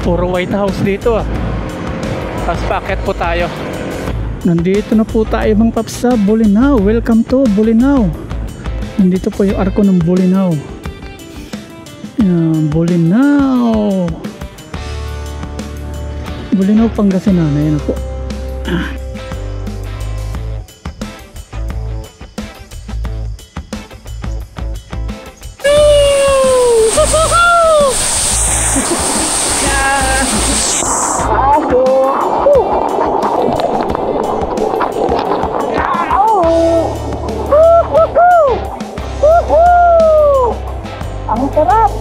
Puro White House dito ah. Tapos packet po tayo. Nandito na po tayo mga paps sa Bolinao. Welcome to Bolinao. Nandito po yung arko ng Bolinao. Yan, Bolinao. Bolinao, Pangasinan. Ayan na po. Ang sarap.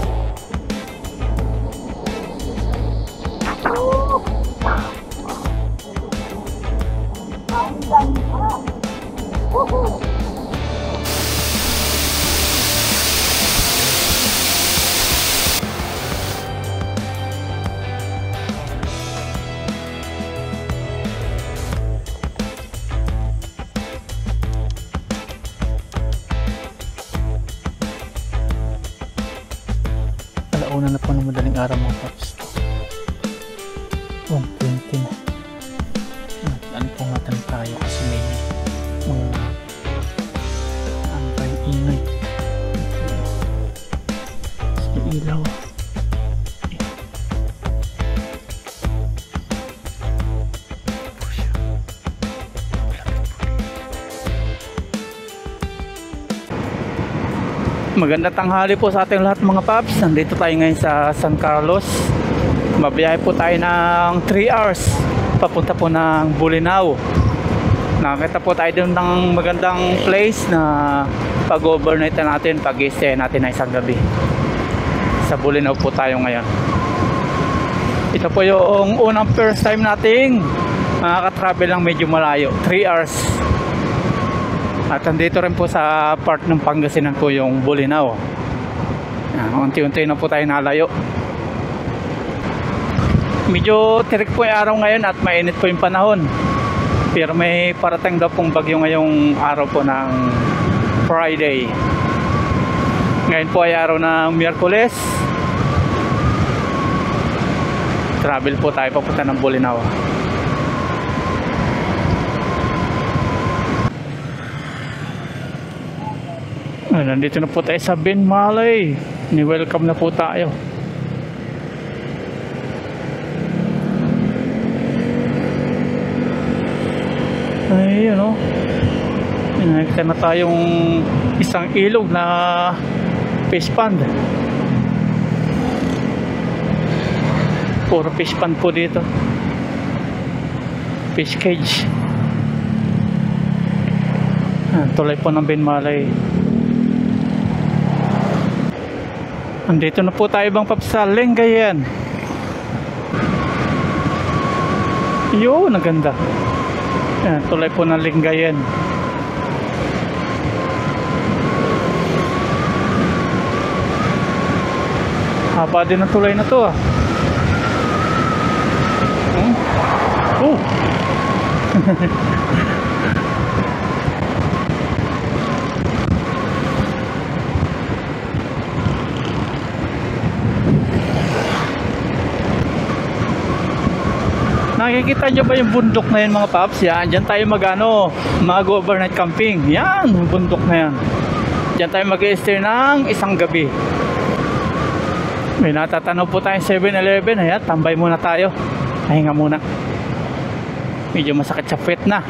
Ang ganda. Una na po ng madaling araw mga paps. 1:20 na. Ano po natin tayo kasi may mga ingay. Sa ilaw. Magandang tanghali po sa ating lahat mga paps. Nandito tayo ngayon sa San Carlos. Mabiyahe po tayo ng 3 hours papunta po ng Bolinao. Nakakita po tayo doon ng magandang place na pag-overnight natin, pag-stay natin na isang gabi. Sa Bolinao po tayo ngayon. Ito po yung unang first time nating makaka-travel lang medyo malayo, 3 hours. At nandito rin po sa part ng Pangasinan po yung Bolinao. Unti-unti na po tayo nalayo. Medyo tirik po yung araw ngayon at mainit po yung panahon. Pero may parating daw pong bagyo ngayong araw po ng Friday. Ngayon po ay araw ng Miyerkules. Travel po tayo papunta ng Bolinao. Nandito na po tayo sa Binmalay. Ni-welcome na po tayo. Ayun o. Nakita na tayong isang ilog na fish pond. Puro fish pond po dito. Fish cage. Tulay po ng Binmalay. Andito na po tayo bang paps sa Lingayen. Yun, ang ganda. Yan, tulay po ng Lingayen. Haba din ang tulay na to ah. Oh. Nakikita nyo ba yung bundok na yan mga paps? Yan, dyan tayo mag-overnight camping. Yan, yung bundok na yan. Dyan tayo mag-stay ng isang gabi. May natatanaw po tayong 7-Eleven. Ayan, tambay muna tayo. Pahinga muna. Medyo masakit sa puwet na.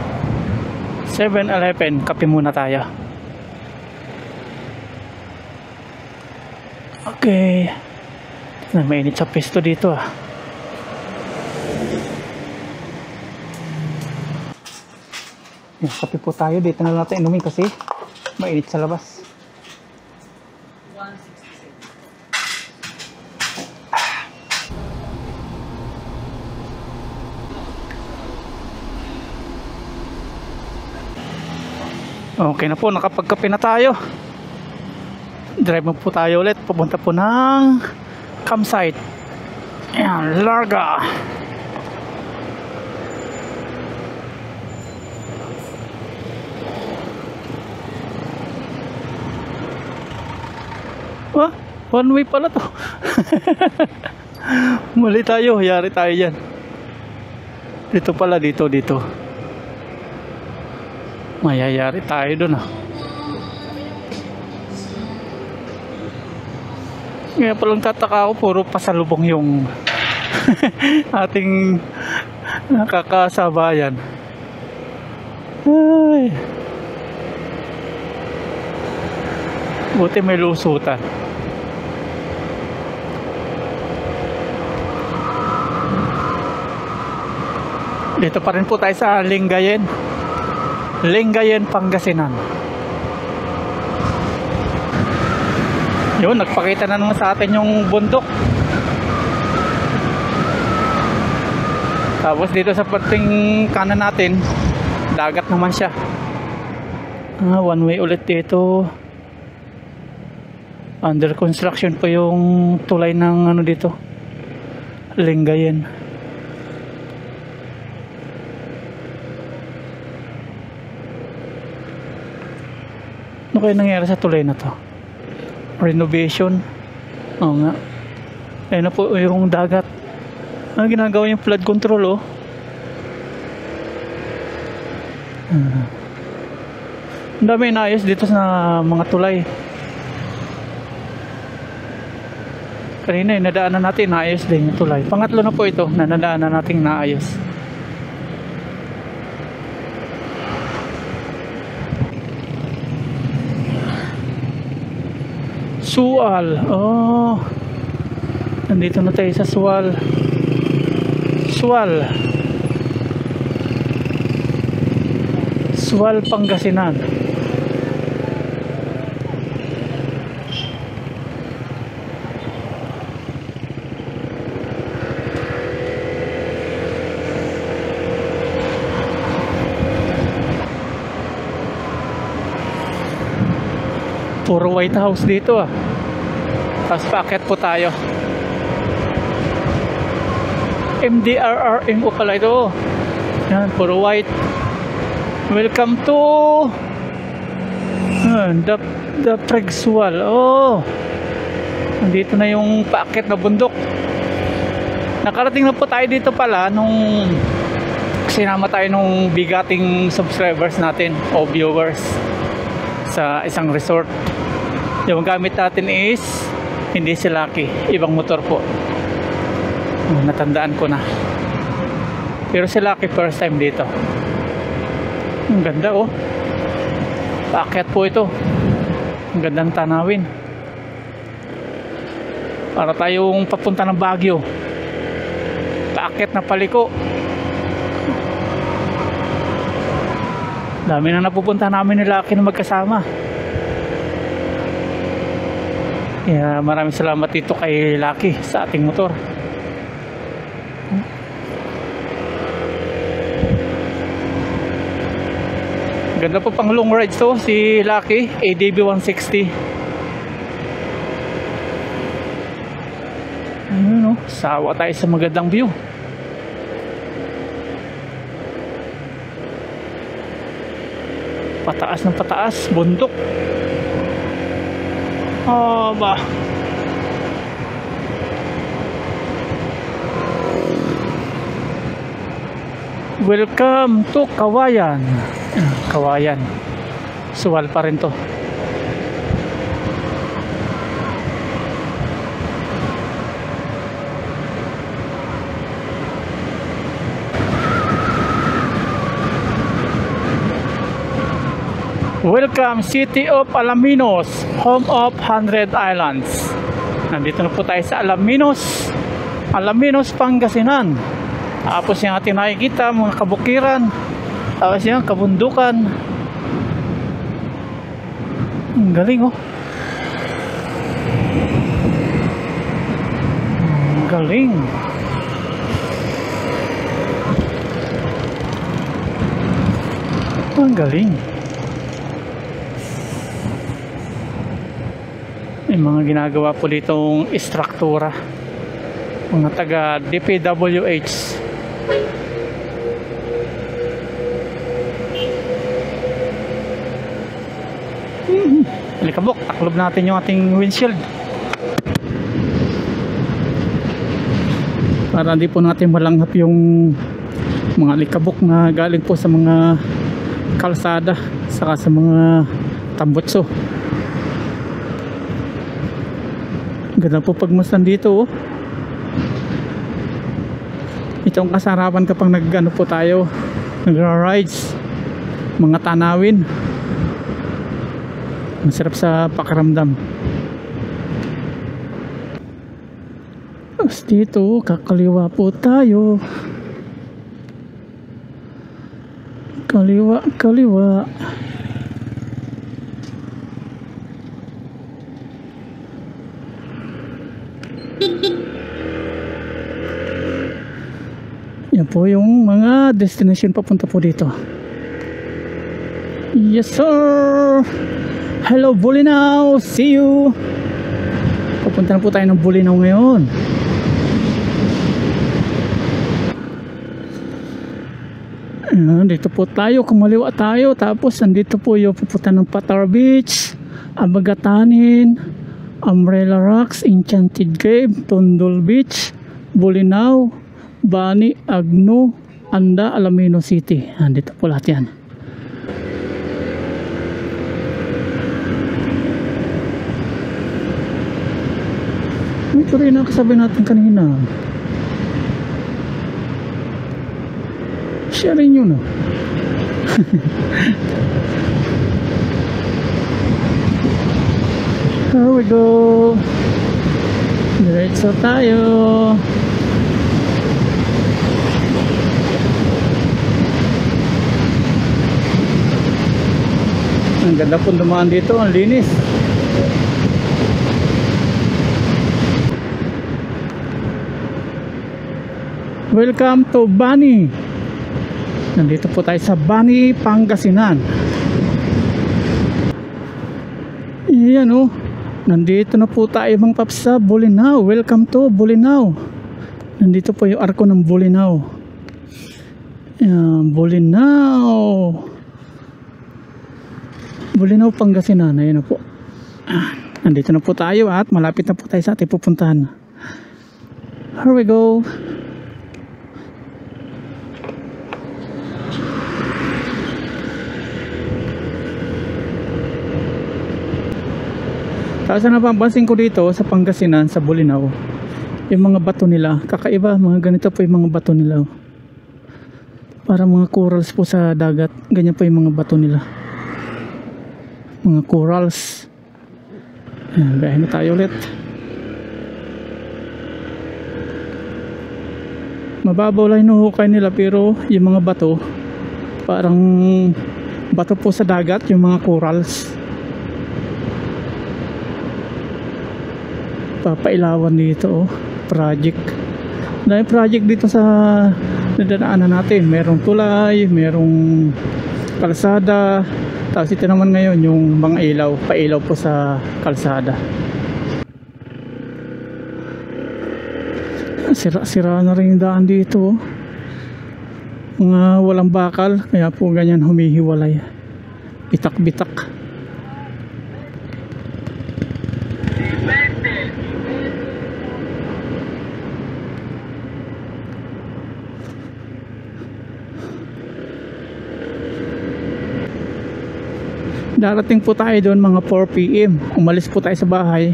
7-Eleven, kape muna tayo. Okay. Mainit sa pesto dito ah. Yan, kape po tayo. Dito na natin inumin kasi mainit sa labas. 166. Okay na po, nakapagkape na tayo. Drive mo po tayo ulit. Papunta po ng campsite. Ayan, Larga. One way pala to. Mali tayo, yari tayo yan. Dito pala, dito. Mayayari tayo dun ah. Kaya palang tataka ako, puro pasalubong yung ating nakakasabayan. Ay. Buti may lusutan. Dito pa rin po tayo sa Lingayen, Pangasinan. Yun, nagpakita na naman sa atin yung bundok. Tapos dito sa pating kanan natin, dagat naman siya. One way ulit dito. Under construction po yung tulay ng ano dito, Lingayen. Ano kaya nangyari sa tulay na to? Renovation? Oo nga. Ayun na po yung dagat. Ano ginagawa yung flood control oh? Ang dami inaayos dito sa mga tulay. Kanina yung nadaanan natin, naayos din yung tulay. Pangatlo na po ito na nadaanan natin naayos. Sual. Oh. Nandito na tayo sa Sual. Sual, Pangasinan. Puro White House dito ah. Tapos paakyat po tayo. MDRRMO pala ito. Yan, puro white. Welcome to the Pregsual. Oh. Nandito na yung paakyat na bundok. Nakarating na po tayo dito pala nung sinama tayo nung bigating subscribers natin o viewers sa isang resort. Yung gamit natin is hindi si Lucky, ibang motor po. Natandaan ko na. Pero si Lucky first time dito. Ang ganda oh. Paakyat po ito. Ang gandang tanawin. Para tayong papunta ng Baguio. Paakyat na paliko. Dami na napupunta namin ni Lucky na magkasama. Kaya maraming salamat dito kay Lucky sa ating motor. Ganda po pang long rides to si Lucky ADB 160. Ayun oh, sawa tayo sa magandang view. Pataas ng pataas, bundok. Oh, ba. Welcome to Kawayan. Kawayan. Sual pa rin to. Welcome City of Alaminos, home of 100 Islands. Nandito na po tayo sa Alaminos, Pangasinan. Tapos yung ating nakikita, mga kabukiran. Tapos yung kabundukan. Ang galing oh. Ang galing. Ang galing. May mga ginagawa po ditong istruktura, mga taga DPWH. Alikabok, taklob natin yung ating windshield. para hindi po natin malanghap yung mga likabok na galing po sa mga kalsada saka sa mga tambutso. Ganda po pagmasdan dito oh. Itong kasarapan kapag nag-ano po tayo, nagra-rides, mga tanawin, masarap sa pakiramdam. Tapos dito kakaliwa po tayo, kaliwa kaliwa. Yan po yung mga destination papunta po dito. Yes sir. Hello Bolinao, see you. Papunta na po tayo ng Bolinao ngayon. Dito po tayo, kumaliwa tayo. Tapos nandito po yung pupunta ng Patar Beach, Abagatanin, Umbrella Rocks, Enchanted Cave, Tondol Beach, Bolinao, Bani, Agno, Anda, Alamino City. Nandito po lahat yan. Ito rin nakasabi natin kanina. Share rin yun. Here we go. Diretso tayo. Ang ganda po dumaan dito, ang linis. Welcome to Bani. Nandito po tayo sa Bani, Pangasinan. Yan oh. Nandito na po tayo mga paps sa Bolinao. Welcome to Bolinao. Nandito po yung arko ng Bolinao. Yan, Bolinao. Bolinao, Pangasinan. Ayan na po. Nandito na po tayo at malapit na po tayo sa ating pupuntahan. Here we go. Tapos napapansin ko dito sa Pangasinan, sa Bolinao, yung mga bato nila, kakaiba, mga ganito po yung mga bato nila. Para mga corals po sa dagat, ganyan po yung mga bato nila. Mga corals. Ayan, biyahe na tayo ulit. Mababaw lang hinuhukay nila pero yung mga bato, parang bato po sa dagat, yung mga corals. Papailawan dito oh, project. Dahil project dito sa nadadaanan natin, merong tulay, merong kalsada. Tapos ito naman ngayon yung mga ilaw, pailaw po sa kalsada. Sira-sira na rin yung daan dito oh. Mga walang bakal, kaya po ganyan humihiwalay, bitak-bitak. Darating po tayo doon mga 4 PM. Umalis po tayo sa bahay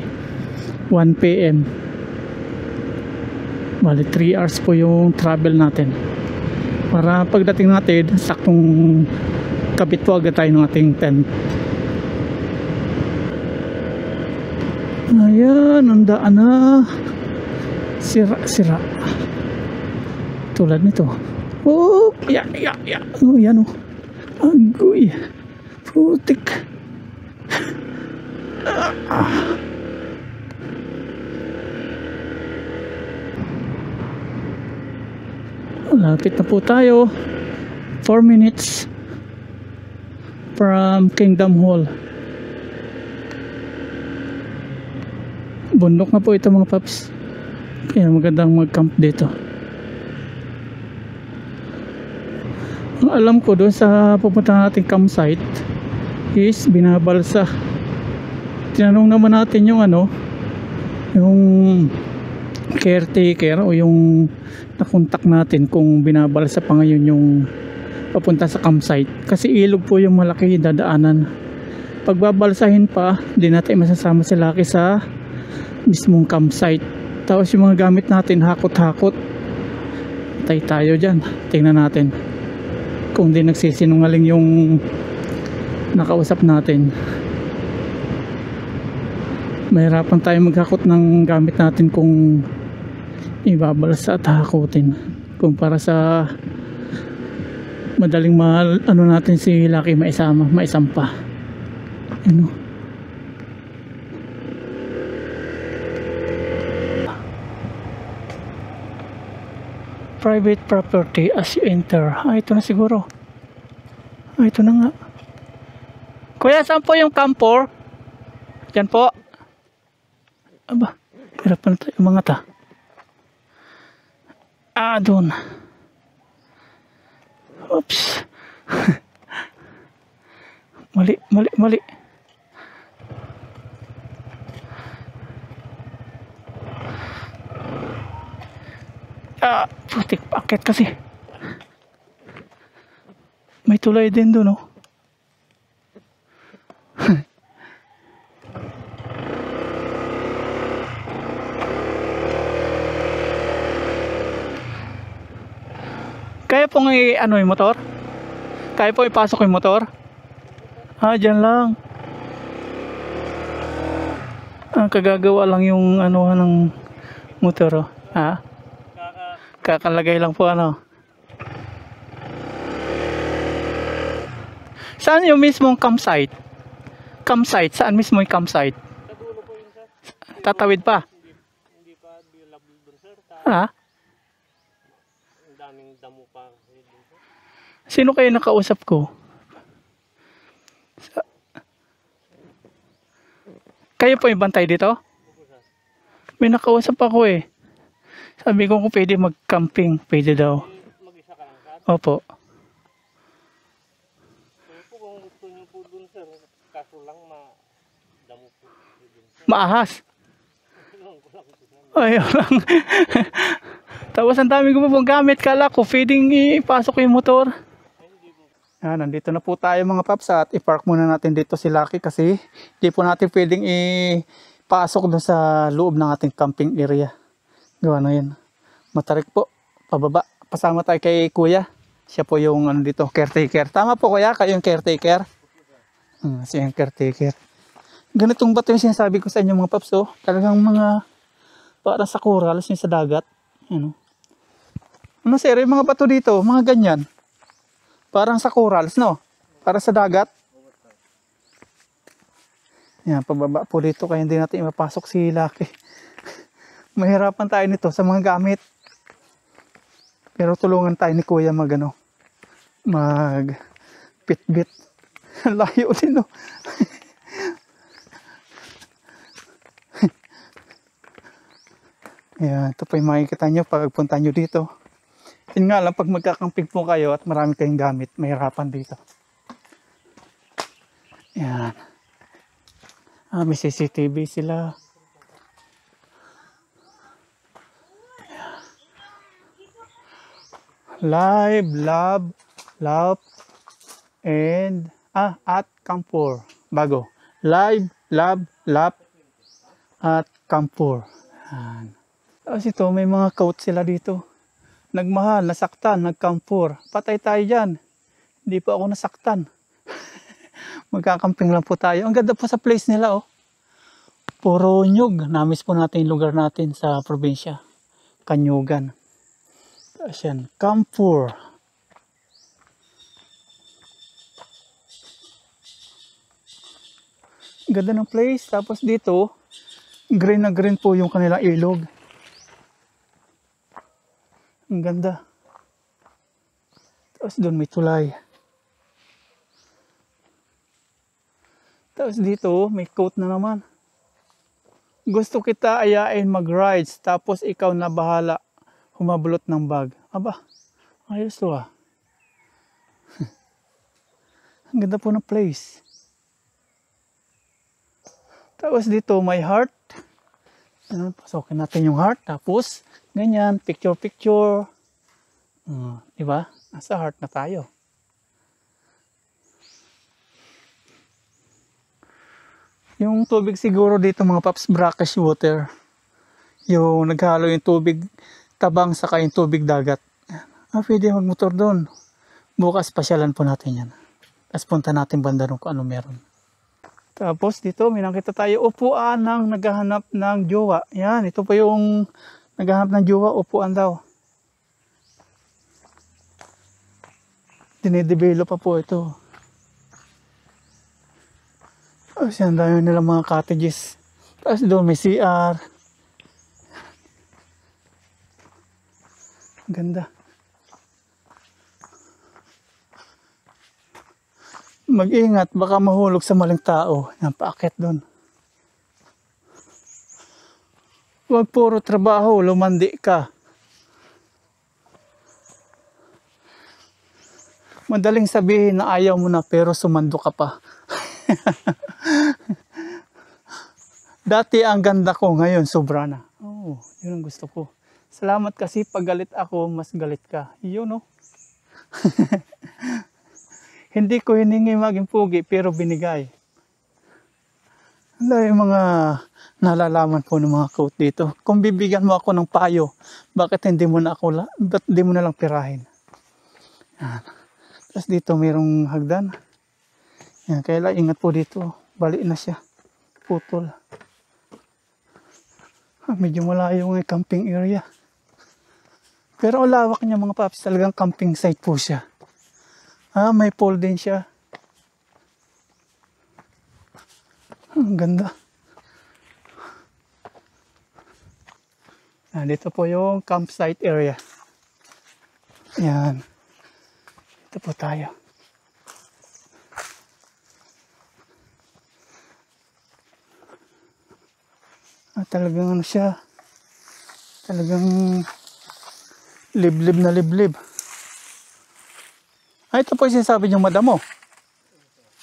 1 PM. Bali 3 hours po yung travel natin. Para pagdating natin, saktong kabit po agad tayo ng ating tent. Ayan, ang daan na. Sira-sira. Tulad nito. Oh, ya. Oh, yan oh. Agoy. Putik. Lapit na po tayo. 4 minutes from Kingdom Hall. Bundok na po ito mga paps. Kaya magandang mag-camp dito. Ang alam ko doon sa pupunta nating campsite is Binabalsa. Tinanong naman natin yung ano, yung caretaker o yung nakontak natin kung binabalsa pa ngayon yung papunta sa campsite. Kasi ilog po yung malaki dadaanan. Pagbabalsahin pa, di natin masasama si Lucky sa mismong campsite. Tapos yung mga gamit natin, hakot-hakot. Patay tayo dyan. Tingnan natin kung di nagsisinungaling yung nakausap natin. Mahirapan tayo maghakot ng gamit natin kung ibabalsa at hakutin. Kung para sa madaling ano natin si Lucky maisampa. Ano? Private property as you enter. Ito na siguro. Ito na nga. Kuya, saan po yung campor? Diyan po. Aba, hirapan na tayo mga ta. Doon. Oops. Mali. Putik paket kasi. May tulay din doon, oh. Kaya pong yung motor? Kaya pong ipasok yung motor? Dyan lang. Kagagawa lang yung ng motor, oh. Kakalagay lang po, Saan yung mismong campsite? Saan mismo yung campsite? Sa dulo po yun, sir. Tatawid pa? Hindi pa available dun, sir. Ang daming damo pa dun, sir. Sino kayo nakausap ko? Kayo po yung bantay dito? May nakausap ako eh. Sabi ko kung pwede mag-camping, pwede daw. Mag-isa ka lang, sir? Opo. Kung gusto nyo po dun, sir, kaso lang damo po dun, sir. Maahas. Ayun lang. Tapos ang dami ko pa pong gamit. Kala ko pwedeng ipasok yung motor. Nandito na po tayo mga paps at i-park muna natin dito si Lucky kasi di po natin pwedeng ipasok doon sa loob ng ating camping area. Gawa na yan. Matarik po. Pababa. Pasama tayo kay kuya. Siya po yung dito, caretaker. Tama po kuya, kayo yung caretaker. Siya yung caretaker. Ganitong bato yung sinasabi ko sa inyo mga paps. Oh. Talagang mga parang sa corals yung sa dagat. Ano sir, yung mga bato dito, mga ganyan. Parang sa corals, no? Para sa dagat. Yan, pababa po dito kaya hindi natin mapasok si Lucky. Mahirapan tayo nito sa mga gamit. Pero tulungan tayo ni kuya mag pitbit. Layo din, no? Ayan, ito po yung makikita nyo pagpunta nyo dito. Yun nga lang, pag magkakamping po kayo at marami kayong gamit, mahirapan dito. Ayan. May CCTV sila. Live, love, and at Campur. Bago. Live, love, at Campur. Ayan. Tapos ito, may mga coat sila dito. Nagmahal, nasaktan, nagkampur. Patay tayo dyan. Hindi pa ako nasaktan. Magkakamping lang po tayo. Ang ganda po sa place nila, oh. Puro nyug. Namiss po natin yung lugar natin sa probinsya. Kanyugan. Tapos yan, Campur. Ang ganda ng place. Tapos dito, green na green po yung kanilang ilog. Ang ganda. Tapos doon may tulay. Tapos dito may coat na naman. Gusto kita ayain mag-rides tapos ikaw na bahala humabulot ng bag. Aba, ayos to ah. Ang ganda po ng place. Tapos dito may heart. Ayan, pasokin natin yung heart. Tapos, ganyan, picture. Diba? Nasa heart na tayo. Yung tubig siguro dito mga paps, brackish water. Yung naghalo yung tubig tabang saka yung tubig dagat. Pwede magmotor doon. Bukas pasyalan po natin yan. Tapos punta natin banda ron kung ano meron. Tapos dito may nakita tayo upuan ng naghahanap ng jowa. Yan, ito pa yung naghahanap ng jowa, upuan daw. Dinedevelop pa po ito. Tapos yan, dami nilang mga cottages. Tapos doon may CR. Ganda. Mag-ingat, baka mahulog sa maling tao. Yan, paakyat doon. Huwag puro trabaho, lumandi ka. Madaling sabihin na ayaw mo na pero sumando ka pa. Dati ang ganda ko, ngayon sobra na. Yun ang gusto ko. Salamat kasi pag galit ako, mas galit ka. Yun, no? Hindi ko hiningi maging pugi, pero binigay. Wala yung mga nalalaman ko ng mga quote dito. Kung bibigyan mo ako ng payo, bakit hindi mo na lang pirahin? Yan. Tapos dito mayroong hagdan. Yan, kaya ingat po dito. Bali na siya. Putol. Medyo malayo yung camping area. Pero ang lawak niya mga paps, talagang camping site po siya. May pool din siya. Ang ganda. Dito po yung campsite area. Yan. Dito po tayo. Talagang ano siya. Talagang liblib na liblib. Ito po yung sinasabi niyong madamo.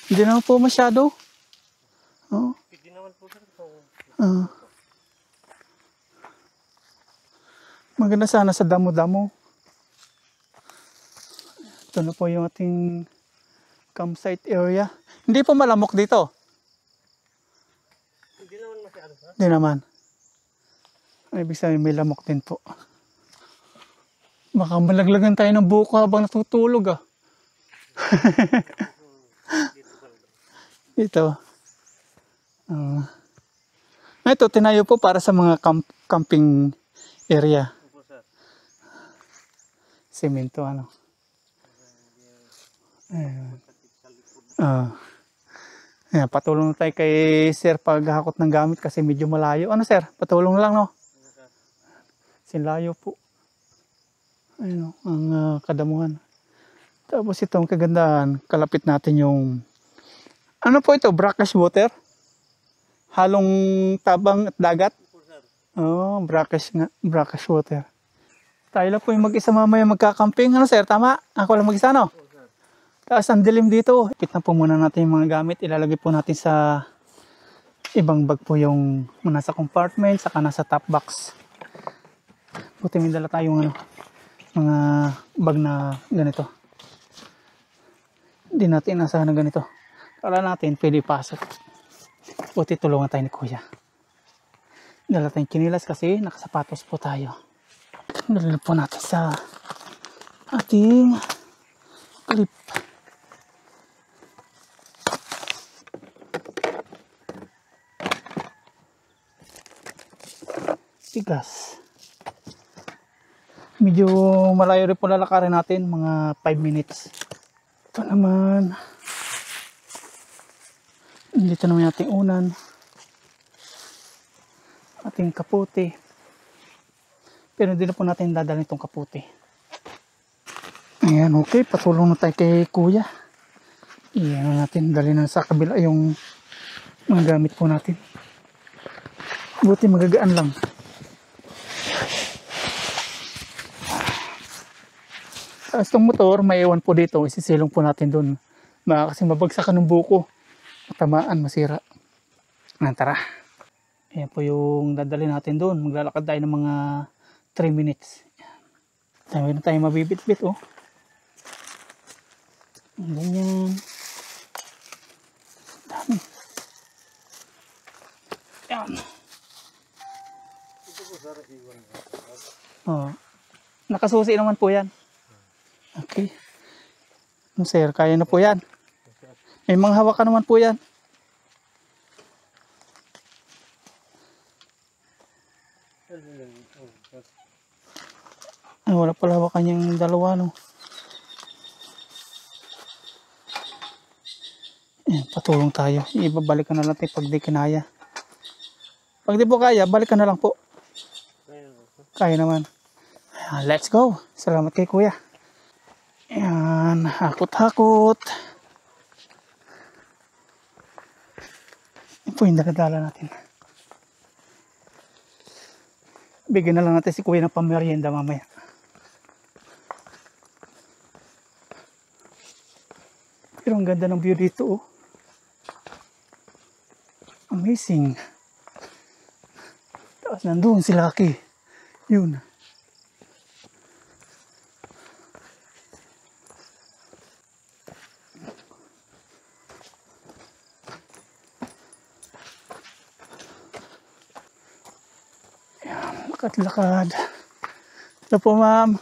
Hindi naman po masyado. Hindi naman po sir. Maganda sana sa damo-damo. Ito na po yung ating campsite area. Hindi po malamok dito. Hindi naman masyado sir. Hindi naman. Ibig sabihin may lamok din po. Baka malaglagan tayo ng buko habang natutulog ah. Dito. Ito, tinayo po para sa mga camping area. Opo sir. Semento ano. Ayan, patulong tayo kay sir paghahakot ng gamit kasi medyo malayo. Ano sir? Patulong lang no? Sinlayo po. Ayun ang kadamuhan. Tapos itong kagandahan, kalapit natin yung ano po ito? Brackish water? Halong tabang at dagat? Brackish water. Tayo lang po yung mag-isa mamaya magkakamping. Ano sir? Tama? Ako lang mag-isa no? Tapos ang dilim dito. Ipit na po muna natin yung mga gamit. Ilalagay po natin sa ibang bag po yung nasa compartment, saka nasa top box. Buti may dala tayong mga bag na ganito. Hindi natin inasahan na ganito. Para natin pwede pasok. Buti tulungan tayo ni kuya. Dala tayong kinilas kasi nakasapatos po tayo. Dala po natin sa ating clip. Tigas. Medyo malayo rin po lalakarin natin, mga 5 minutes. Ito naman. Dito naman ating unan. Ating kaputi. Pero hindi na po natin dadalhin itong kaputi. Ayan, okay. Patulong na tayo kay kuya. Iyan natin, dalhin na sa kabila yung mga gamit po natin. Buti magagaan lang. Tapos itong motor, may iwan po dito. Isisilong po natin doon. Kasi mabagsakan ng buko. Matamaan, masira. Tara. Ayan po yung dadalhin natin doon. Maglalakad tayo ng mga 3 minutes. Dami na tayo mabibit-bit oh. Ganyan. Dami. Ayan. Oh. Nakasusi naman po yan. Okay. Sir, kaya na po yan. May mga hawakan naman po yan. Ay, wala pala hawakan yung dalawa, no. Ayan, patulong tayo. Ibabalik ka na lang tayo pag di kinaya. Pag di po kaya, balik ka na lang po. Kaya naman. Ayan, let's go. Salamat kay kuya. Ayan, hakot-hakot. Yan po yung daladala natin. Bigyan na lang natin si kuya ng pamerienda mamaya. Pero ang ganda ng view dito oh. Amazing. Tapos nandun si Lucky. Yun. Ayan, lakad-lakad. Ito po ma'am.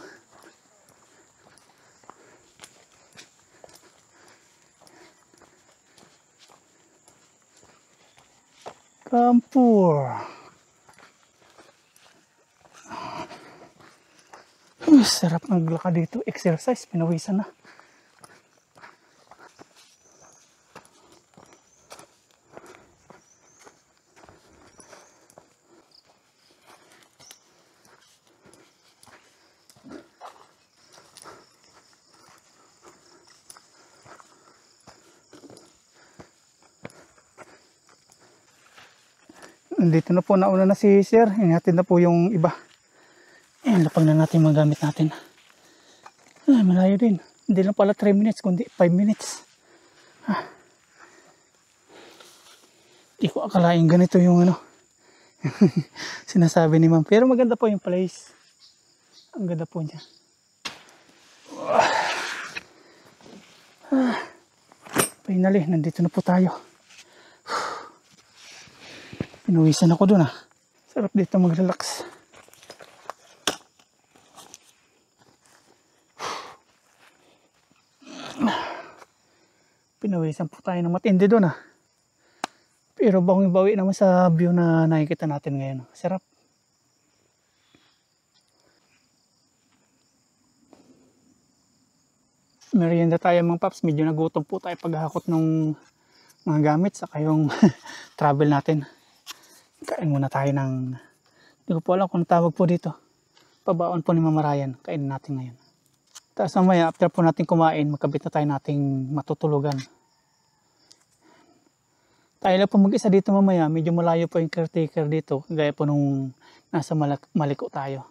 Kampur. Sarap maglakad dito. Exercise, pinawisan na. Nandito na po, nauna na si sir. Inhatid na po yung iba. Ayan, lapag na natin mga gamit natin. Ah, malayo din. Hindi lang pala 3 minutes, kundi 5 minutes. Ah. Di ko akalain ganito yung ano. Sinasabi ni ma'am. Pero maganda po yung place. Ang ganda po niya. Ah. Finally, nandito na po tayo. Pinuwisan ako dun ah. Sarap dito mag-relax. Pinawisan po tayo ng matindi dun ah. Pero bawi naman sa view na nakikita natin ngayon. Sarap. Merienda tayo mga paps. Medyo nagutom po tayo paghahakot ng mga gamit. Saka yung travel natin. Kain muna tayo ng, hindi ko po alam kung tawag po dito. Pabaon po ni Mama Ryan. Kainin natin ngayon. Tapos mamaya, after po natin kumain, magkabit na tayo nating matutulugan. Tayo lang po mag-isa dito mamaya. Medyo malayo po yung caretaker dito. Gaya po nung nasa Maliko tayo.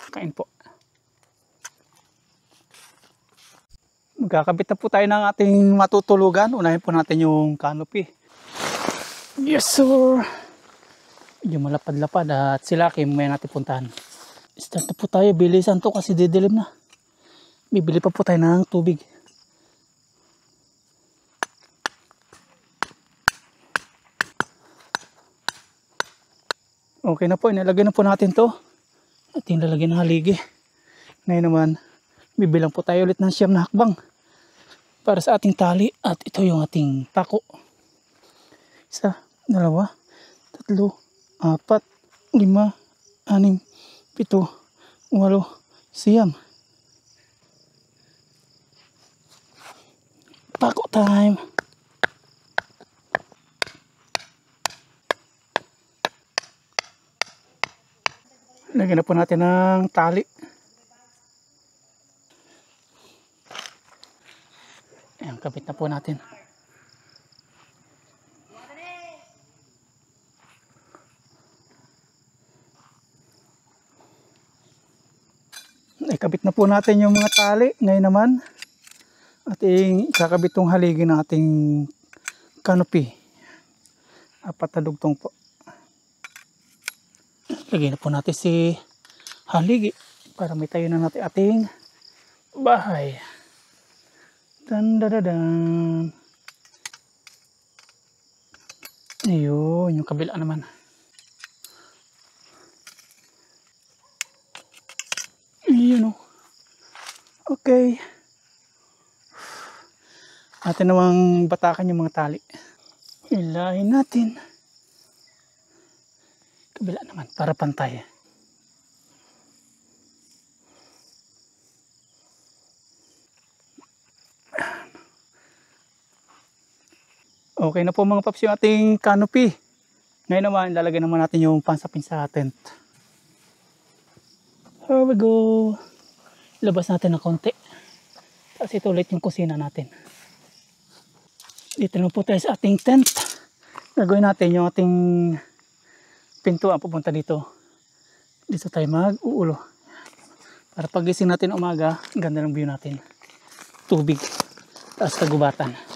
Kain po. Magkakabit na po tayo ng ating matutulugan. Unahin po natin yung canopy. Yes sir. Medyo malapad-lapad at sila kayo may natin puntahan. Start na po tayo. Bilisan to kasi didilim na. Bibili pa po tayo ng tubig. Okay na po. Inalagay na po natin to. At yung lalagyan ng haligi. Ngayon naman, bibilang po tayo ulit ng 9 na hakbang. Para sa ating tali. At ito yung ating pako. 1, 2, 3, 4, 5, 6, 7, 8, 9. Pako time. Lagyan na po natin ng tali. Ayan, kabit na po natin. Ikabit na po natin yung mga tali. Ngayon naman, ating kakabit tong haligi ng ating canopy. Apat na dugtong po. Lagay na po natin si haligi para may tayo na natin ating bahay. Dandadadan. Ayun, yung kabila naman. Ayun o. Okay. Atin namang batakan yung mga tali. Ilahin natin. Kabila naman para pantay. Okay na po mga paps yung ating canopy. Ngayon naman lalagyan naman natin yung pansapin sa tent. Here we go. Labas natin ng konti. Tapos ito ulit yung kusina natin. Dito na po tayo sa ating tent. Gagawin natin yung ating pintuan pupunta dito. Dito tayo mag-uulo. Para pagising natin umaga, ganda ng view natin. Tubig. Tapos kagubatan.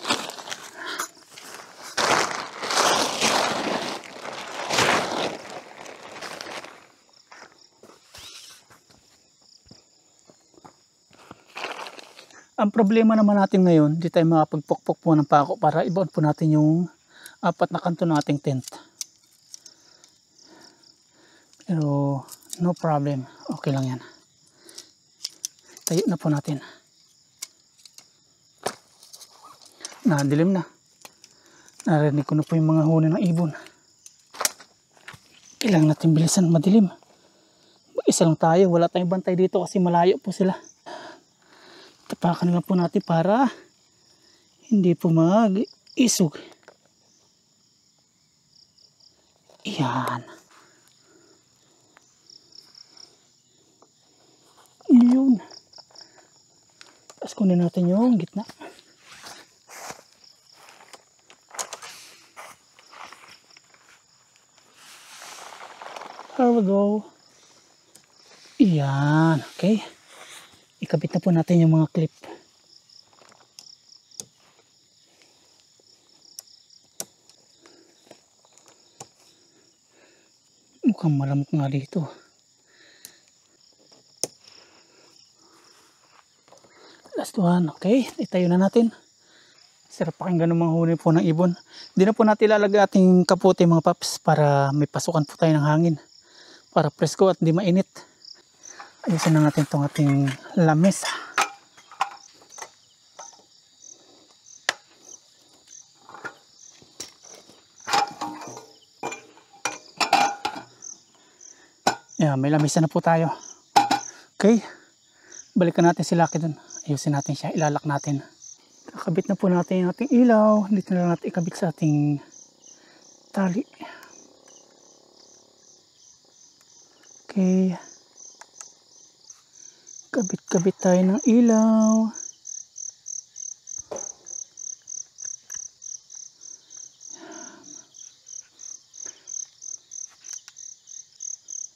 Ang problema naman natin ngayon, di tayo makapagpokpok po ng pako para ibaon po natin yung apat na kanto ng ating tent. Pero no problem, okay lang yan. Tayo na po natin. Nadilim na. Narinig ko na po yung mga huni ng ibon. Kailangan natin bilisan, madilim. Isa lang tayo, wala tayong bantay dito kasi malayo po sila. Tapakan lang po natin para hindi po mag-isog. Yan. Yun. Tapos kunin natin yung gitna. There we go. Yan. Okay. Ikabit na po natin yung mga clip. Mukhang malamok nga dito. Last one. Okay. Itayo na natin. Sarap pakinggan ng mga huni po ng ibon. Hindi na po natin ilalagay ating kapote mga paps para may pasukan po tayo ng hangin. Para presko at di mainit. Ayusin na natin itong ating lamesa. Yan, may lamesa na po tayo. Okay. Balikan natin si Lucky dun. Ayusin natin siya. Ilalak natin. Kakabit na po natin yung ating ilaw. Dito na natin ikabit sa ating tali. Okay. Kabit-kabit tayo ng ilaw.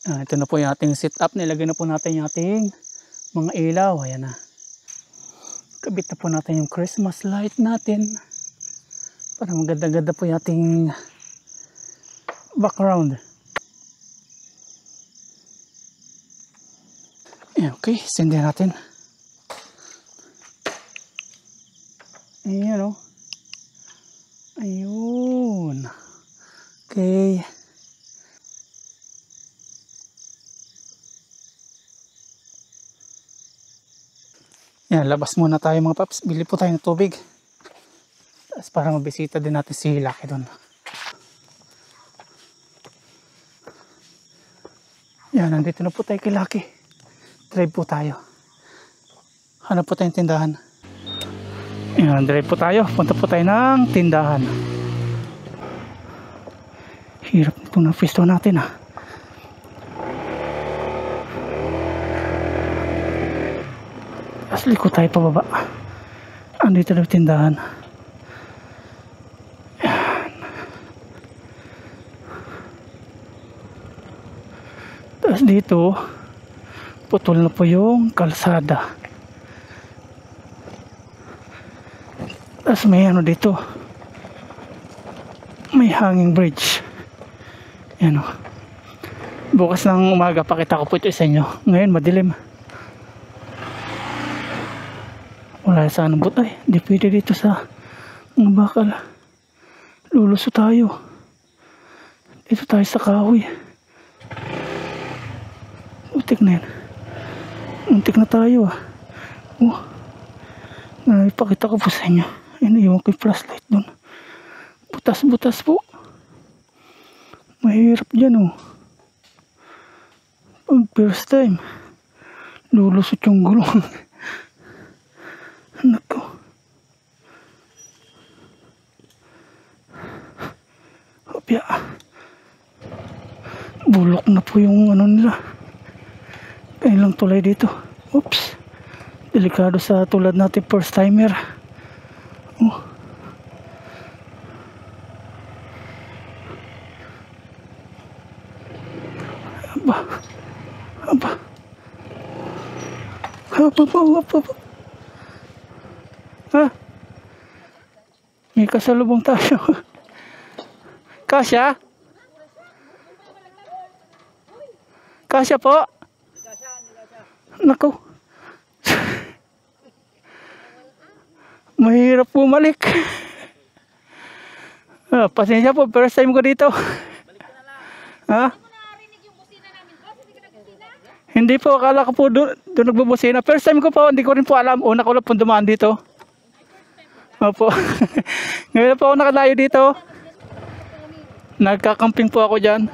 Ito na po yung ating setup. Nilagay na po natin yung ating mga ilaw. Ayan na. Kabit na po natin yung Christmas light natin. Para maganda-ganda po yung ating background. Okay, sindihan natin. Ayan o. Ayun. Okay. Yan, labas muna tayo mga paps. Bili po tayo ng tubig. Tapos para mabisita din natin si Lucky doon. Yan, nandito na po tayo kay Lucky. Drive po tayo. Hanap po tayong tindahan. Ayan, drive po tayo. Punta po tayo ng tindahan. Hirap nito na pwesto natin ah. Tapos liko tayo pababa. Andito na yung tindahan. Ayan. Tapos dito putol na po yung kalsada. Tapos may ano dito. May hanging bridge. Yan o. Bukas ng umaga pakita ko po ito sa inyo. Ngayon madilim. Wala sa anong buto eh. Hindi pwede dito sa mga bakal. Luluso tayo. Dito tayo sa kahoy. Untik na yan. Untik na tayo ah. Oh. Ipakita ko po sa inyo. Ayun, iwan ko yung flashlight dun. Butas-butas po. Mahirap dyan oh. Pag first time, lulusot yung gulong. Nako. Hopya. Bulok na po yung ano nila. Kailang tulay dito. Oops. Delikado sa tulad natin first timer. Oh. Aba. Aba. Aba. Ha? May kasalubong tayo. Kasya? Kasya po? Nako. Mahirap bumalik. Pasensya po, first time ko dito. Ha? Hindi po, akala ko po doon nagbubusina. First time ko po, hindi ko rin po alam. Una ko lang po dumaan dito. Opo. Ngayon po ako nakalayo dito. Nagkakamping po ako dyan.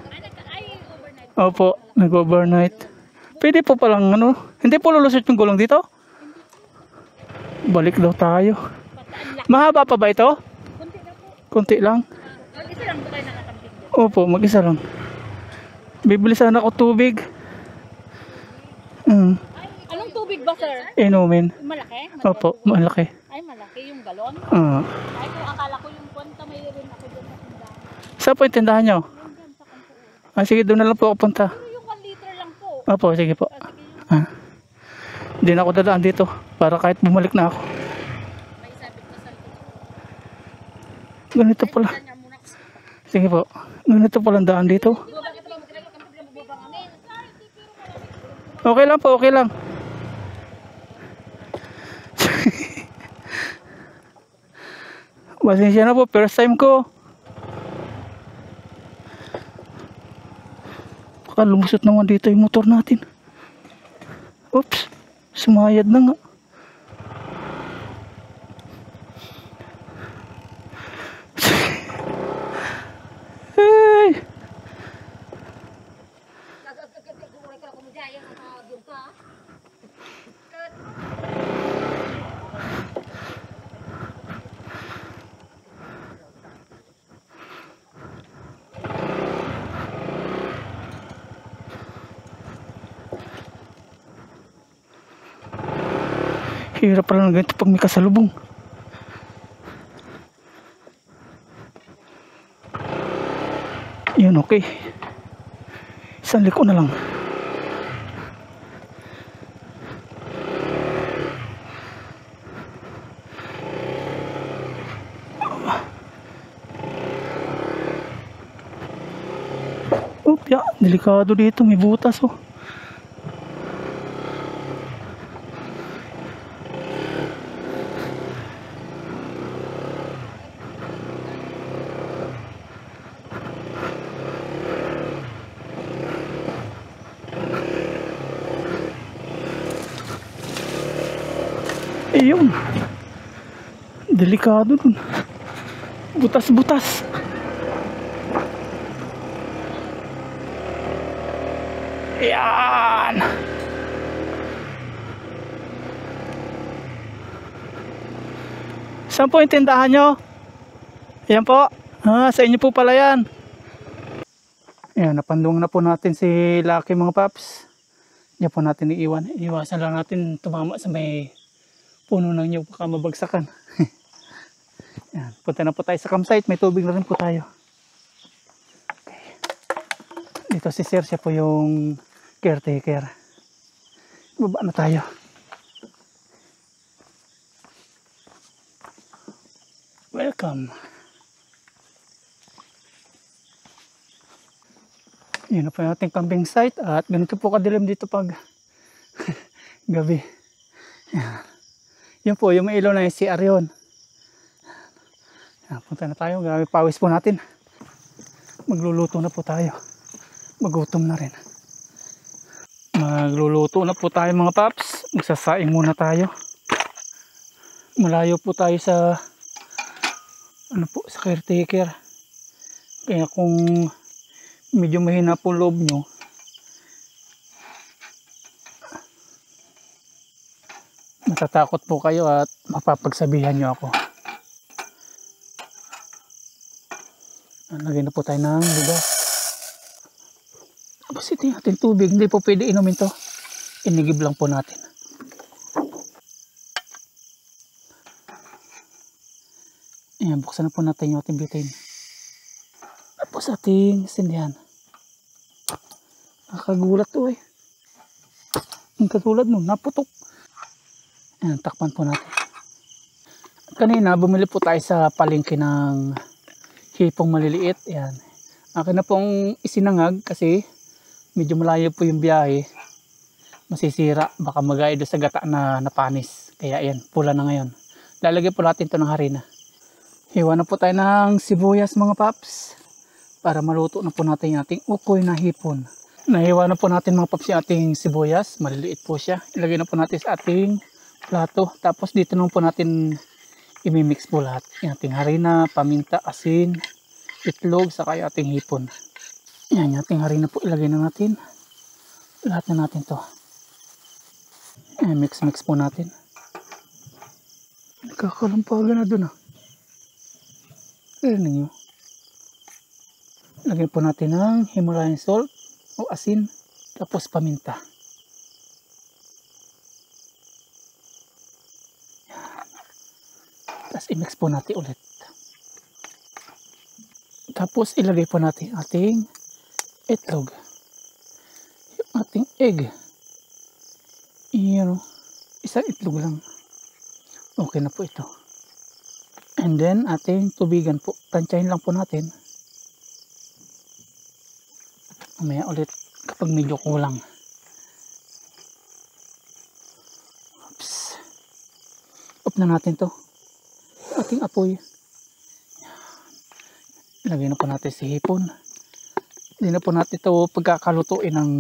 Opo, nag-overnight. Pwede po palang ano. Hindi po lulusot yung gulong dito. Balik daw tayo. Mahaba pa ba ito? Kunti lang. Mag-isa lang ba kayo nakakamping dyan? Opo, mag-isa lang. Bibili sana ako tubig. Anong tubig ba, sir? Inumin. Malaki? Opo, malaki. Ay, malaki yung galon. Ah. Ay, kung akala ko yung kwanta, may rin ako dyan sa tindahan. Saan po yung tindahan nyo? Yung dyan sa kanto. Sige, doon na lang po ako punta. Pero yung 1 liter lang po. Opo, sige po. Sige yun. Hindi na ako dadaan dito para kahit bumalik na ako. May sabit na sa likod. Ganito pala. Kanya muna kasi. Sige po. Ganito pala ang daan dito. Bakit ba magkailangan kami biglang bubabang amin? Okay lang po, okay lang. Pasensya na po, first time ko. Baka lumusot naman dito yung motor natin. Oops, sumayad na nga. Hey. Hirap pala ng ganito pag may kasalubong. Yun, okay. Isang liko na lang. Opya, delikado dito, may butas oh. Ayun, delikado dun. Butas-butas. Yan. Saan po yung tindahan nyo? Ayan po. Sa inyo po pala yan. Ayan, napandong na po natin si Lucky mga paps. Diyan po natin iiwan. Iwasan lang natin tumama sa may puno ng nyug, baka mabagsakan. Yan, punta na po tayo sa campsite. May tubig na rin po tayo. Okay. Dito si Sir, siya po yung caretaker. Baba na tayo. Welcome. Yun na po yung ating camping site at ganito po kadilim dito pag gabi. Yan. Yun po, yung may ilaw na yung CR yun. Yan, punta na tayo, grabe pawis po natin. Magluluto na po tayo. Magutom na rin. Magluluto na po tayo mga paps. Magsasaing muna tayo. Malayo po tayo sa sa caretaker. Kaya kung medyo mahina po loob nyo, matatakot po kayo at mapapagsabihan nyo ako. Lagyan na po tayo ng bigas. Tapos ito yung ating tubig. Hindi po pwede inumin to. Inigib lang po natin. Ayan, buksan na po natin yung ating butane. Tapos ating sindihan. Nakagulat to eh. Ang katulad nun, naputok. Ayan, takpan po natin. Kanina, bumili po tayo sa palengke ng hipong maliliit. Ayan. Akin na pong isinangag kasi medyo malayo po yung biyahe. Masisira. Baka magaya doon sa gata na napanis. Kaya ayan, pula na ngayon. Lalagyan po natin ito ng harina. Hiwa na po tayo ng sibuyas mga paps. Para maluto na po natin yung ating ukoy na hipon. Nahiwa na po natin mga paps yung ating sibuyas. Maliliit po siya. Ilagay na po natin sa ating plato. Tapos dito naman po natin imimix po lahat. Yung ating harina, paminta, asin, itlog, saka yung ating hipon. Yan, yung ating harina po ilagay na natin. Lahat na natin to. Yan, mix po natin. Nakakalampaga na dun ah. Kaya ninyo. Lagyan po natin ng Himalayan salt o asin, tapos paminta. Tapos i-mix po natin ulit. Tapos ilagay po natin ating itlog. Yung ating egg. Iyan o. Isang itlog lang. Okay na po ito. And then ating tubigan po. Tansyahin lang po natin. Mamaya ulit kapag medyo kulang. Oops. Off na natin to. Ating apoy. Lagay na po natin si hipon. Hindi na po natin ito pagkakalutuin ng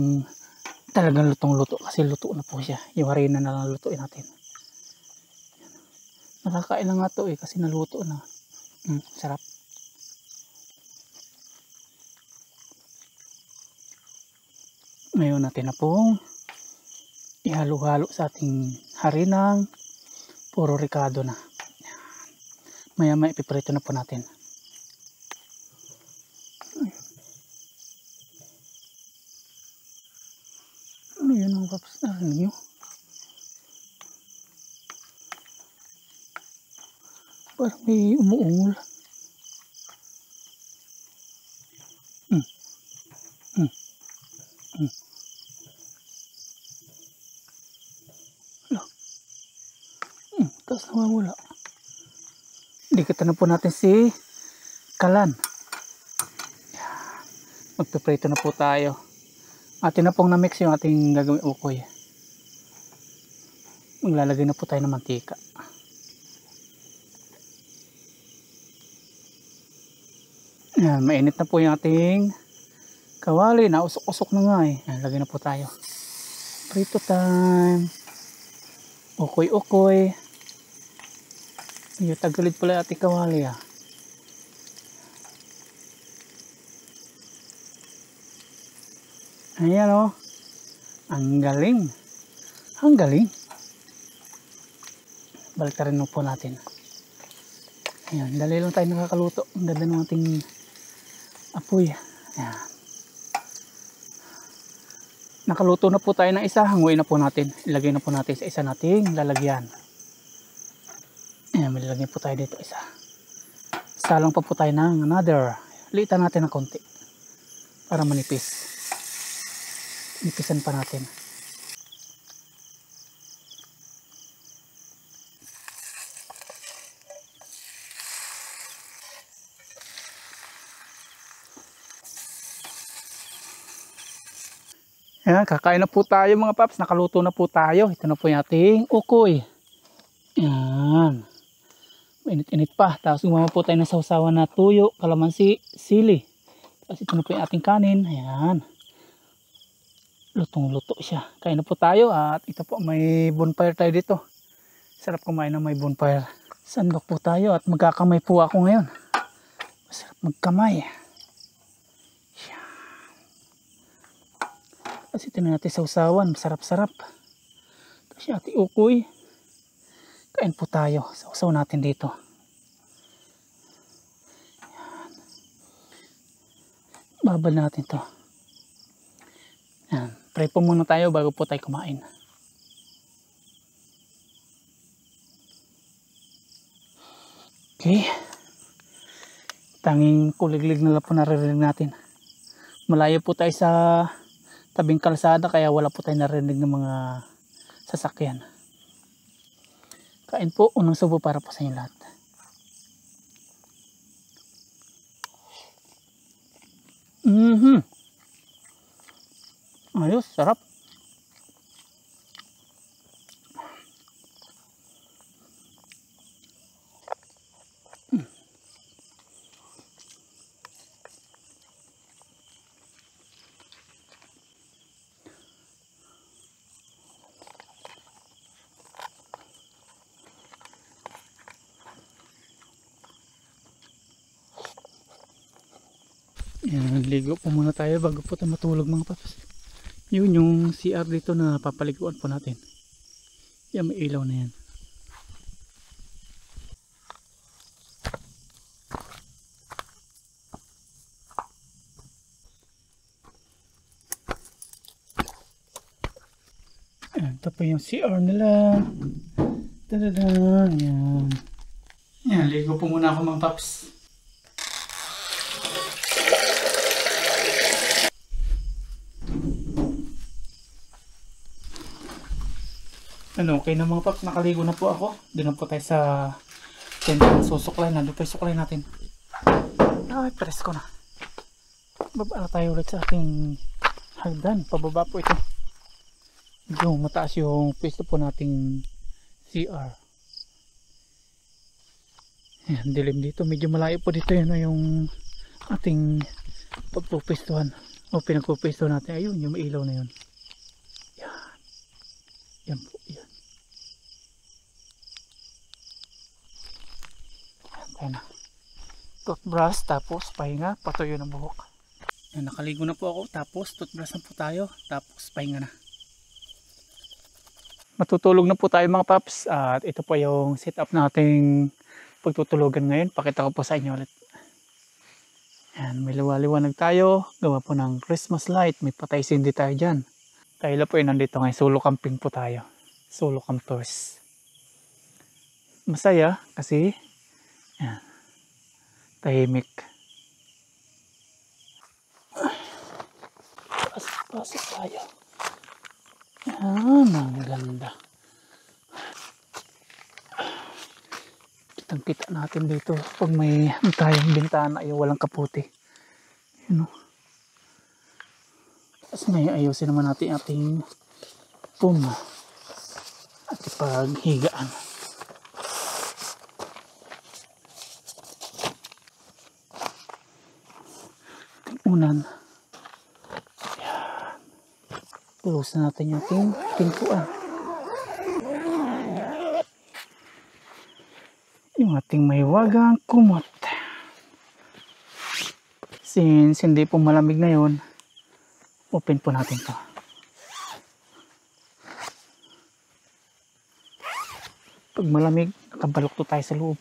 talagang lutong-luto. Kasi luto na po siya. Yung harina na lang lutuin natin. Nakakain na nga to eh. Kasi naluto na. Sarap. Ngayon natin na pong ihalo-halo sa ating harinang puro ricado na. Maya-maya ipiprito na po natin. Ano yun ang paps? Narinig nyo? Parang may umuungol. Tapos nawawala. Dikita na po natin si kalan. Magpiprito na po tayo. Atin na pong na-mix yung ating gagawin ukoy. Maglalagay na po tayo ng mantika. Yan, mainit na po yung ating kawali. Nausok-usok na nga eh. Yan, lagay na po tayo. Prito time. Ukoy-ukoy. Yung tagilid pala ating kawali ah. Ayan o. Ang galing. Ang galing. Balik na rin po natin. Ayan. Dali lang tayo nakakaluto. Ang ganda ng ating apoy. Ayan. Nakaluto na po tayo ng isa. Hanguin na po natin. Ilagay na po natin sa isa nating lalagyan. Ayan. Malilagyan po tayo dito isa. Salang pa po tayo ng another. Liitan natin ng konti. Para manipis. Nipisan pa natin. Ayan, kakain na po tayo mga paps. Nakaluto na po tayo. Ito na po yung ating ukoy. Ayan. Mainit-init pa. Tapos gumawa po tayo ng sausawan na tuyo, kalamansi, sili. Tapos ito na po yung ating kanin. Ayan. Lutong-luto siya. Kain na po tayo at ito po may bonfire tayo dito. Sarap kumain na may bonfire. Sandok po tayo at magkakamay po ako ngayon. Masarap magkamay. Tapos ito na natin sausawan. Sarap-sarap. Tapos yung ating ukoy. Kain po tayo. Sausaw natin dito. Ayan. Babal natin to. Ayan. Pray po muna tayo bago po tayo kumain. Okay. Tanging kuliglig na lang po naririnig natin. Malayo po tayo sa tabing kalsada kaya wala po tayo narinig ng mga sasakyan. Kain po, unang subo para po sa inyo lahat. Ayos, sarap. Yan, ligo po muna tayo bago po tayo matulog mga paps. Yun yung CR dito na papaliguan po natin. Yan, may ilaw na yan. Ayan, ito po yung CR nila. Tadadaan, yan. Yan, ligo po muna ako mga paps. Ano, okay na mga paps, nakaligo na po ako. Doon na po tayo sa tentang susuklay. Nandun pa yung suklay natin. Ay, presko na. Baba na tayo ulit sa ating hagdan. Pababa po ito. Medyo mataas yung pwesto po nating CR. Ayan, dilim dito. Medyo malayo po dito yun yung ating pagpupwestuhan. O pinagpupwestuhan natin. Ayun, yung ilaw na yun. Yan. Yan po, yan. Ayan na. Toothbrush, tapos pahinga, patuyo ng buhok. Ayan, nakaligo na po ako, tapos toothbrush na po tayo, tapos pahinga na. Matutulog na po tayo mga paps, at ito po yung setup nating pagtutulugan ngayon. Pakita ko po sa inyo ulit. Ayan, may liwaliwanag tayo, gawa po ng Christmas light, may patay sindi tayo dyan. Tayo po yung nandito ngayon, solo camping po tayo. Solo campers. Masaya kasi yan, tahimik. Pasok tayo. Yan, ang ganda. Kitang kita natin dito pag may tayong bintana ay walang kaputi. Yun o. Tapos ngayon ayusin naman natin ating puma at ipaghigaan. Unan. Yan. Close na natin yung ating pintuan. Yung ating mahiwagang kumot. Since hindi po malamig na yun, open po natin to. Pag malamig, nakabalok to tayo sa loob.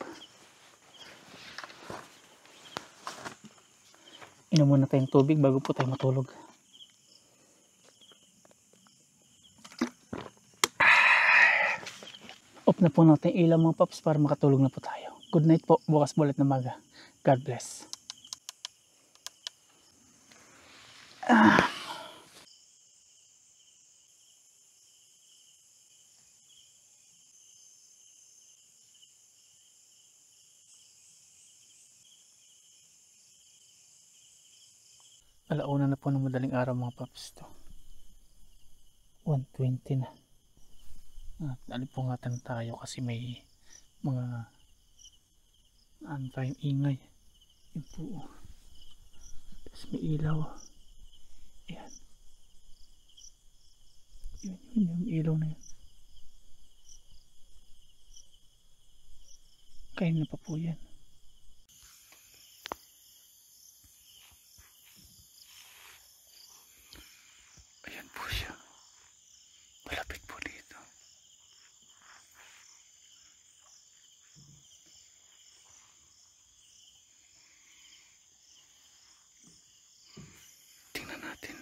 Inom muna tayong tubig bago po tayo matulog. Off na po natin ilaw mga paps para makatulog na po tayo. Good night po. Bukas ulit na maga. God bless. Alauna na po ng madaling araw mga paps to. 1:20 na. At alipungatan tayo kasi may mga tayong ingay. Yun po. Tapos may ilaw. Ayan. Yun yung ilaw na yun. Kain na pa po yan. Ayan po siya. Malapit po dito. Tingnan natin.